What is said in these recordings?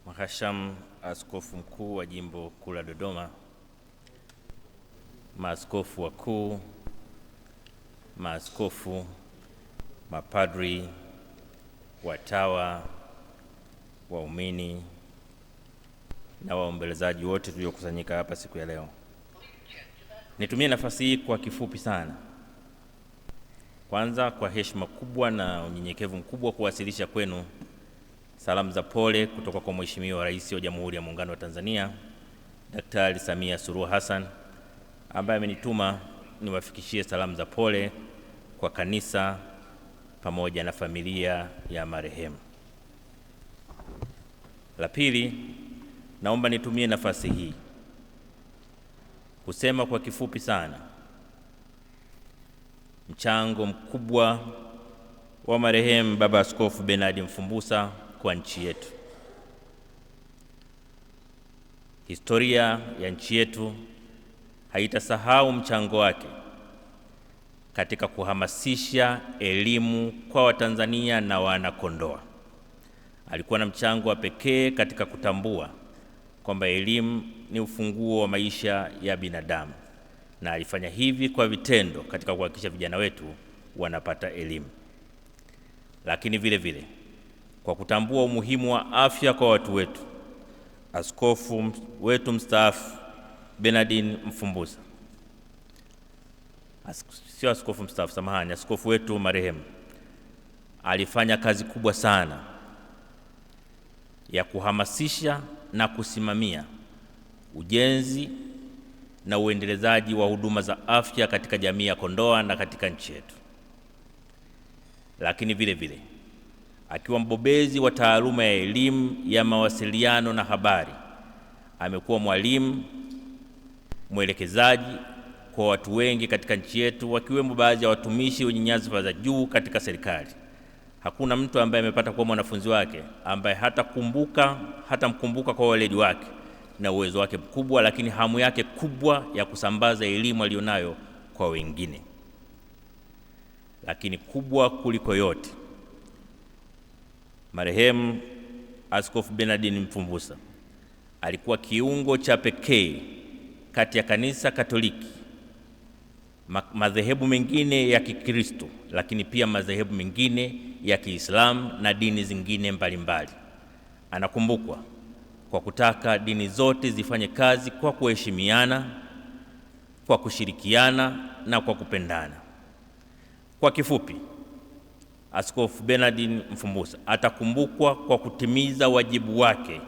Mhashamu Askofu Mkuu wa Jimbo Kuu la Dodoma, maaskofu wakuu, maaskofu, mapadri, watawa, waumini na waombelezaji wote tuliokusanyika hapa siku ya leo. Nitumie nafasi hii kwa kifupi sana. Kwanza, kwa heshima kubwa na unyenyekevu mkubwa, kuwasilisha kwenu salamu za pole kutoka kwa Mheshimiwa Rais wa Jamhuri ya Muungano wa Tanzania, Daktari Samia Suluhu Hassan, ambaye amenituma niwafikishie salamu za pole kwa kanisa pamoja na familia ya marehemu. La pili, naomba nitumie nafasi hii kusema kwa kifupi sana mchango mkubwa wa marehemu Baba Askofu Bernard Mfumbusa kwa nchi yetu. Historia ya nchi yetu haitasahau mchango wake katika kuhamasisha elimu kwa Watanzania na Wanakondoa. Alikuwa na mchango wa pekee katika kutambua kwamba elimu ni ufunguo wa maisha ya binadamu, na alifanya hivi kwa vitendo katika kuhakikisha vijana wetu wanapata elimu. Lakini vile vile kwa kutambua umuhimu wa afya kwa watu wetu, askofu wetu mstaafu Bernard Mfumbusa, sio askofu mstaafu, samahani, askofu wetu marehemu, alifanya kazi kubwa sana ya kuhamasisha na kusimamia ujenzi na uendelezaji wa huduma za afya katika jamii ya Kondoa na katika nchi yetu. Lakini vile vile akiwa mbobezi wa taaluma ya elimu ya mawasiliano na habari, amekuwa mwalimu, mwelekezaji kwa watu wengi katika nchi yetu, wakiwemo baadhi ya watumishi wenye nyadhifa za juu katika serikali. Hakuna mtu ambaye amepata kuwa mwanafunzi wake ambaye hatamkumbuka kwa weledi wake na uwezo wake mkubwa, lakini hamu yake kubwa ya kusambaza elimu alionayo kwa wengine. Lakini kubwa kuliko yote, marehemu Askofu Bernard Mfumbusa alikuwa kiungo cha pekee kati ya Kanisa Katoliki, madhehebu mengine ya Kikristo, lakini pia madhehebu mengine ya Kiislamu na dini zingine mbalimbali. Anakumbukwa kwa kutaka dini zote zifanye kazi kwa kuheshimiana, kwa kushirikiana na kwa kupendana. Kwa kifupi, Askofu Bernard Mfumbusa atakumbukwa kwa kutimiza wajibu wake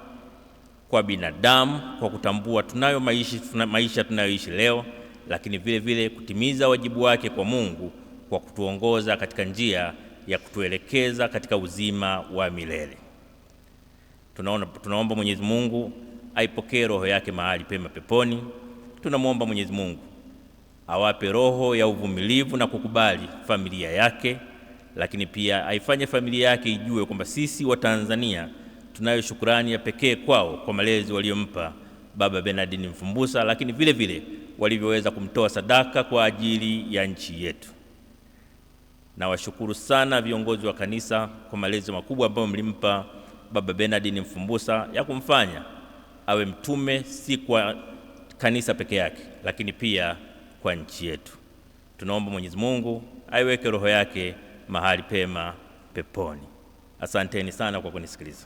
kwa binadamu, kwa kutambua tunayo maisha tunayoishi leo, lakini vile vile kutimiza wajibu wake kwa Mungu kwa kutuongoza katika njia ya kutuelekeza katika uzima wa milele. Tunaomba Mwenyezi Mungu aipokee roho yake mahali pema peponi. Tunamwomba Mwenyezi Mungu awape roho ya uvumilivu na kukubali familia yake, lakini pia aifanye familia yake ijue kwamba sisi wa Tanzania tunayo shukrani ya pekee kwao kwa malezi waliompa Baba Bernard Mfumbusa, lakini vile vile walivyoweza kumtoa sadaka kwa ajili ya nchi yetu. Na washukuru sana viongozi wa kanisa kwa malezi makubwa ambayo mlimpa Baba Bernard Mfumbusa ya kumfanya awe mtume, si kwa kanisa peke yake, lakini pia kwa nchi yetu. Tunaomba Mwenyezi Mungu aiweke roho yake mahali pema peponi. Asanteni sana kwa kunisikiliza.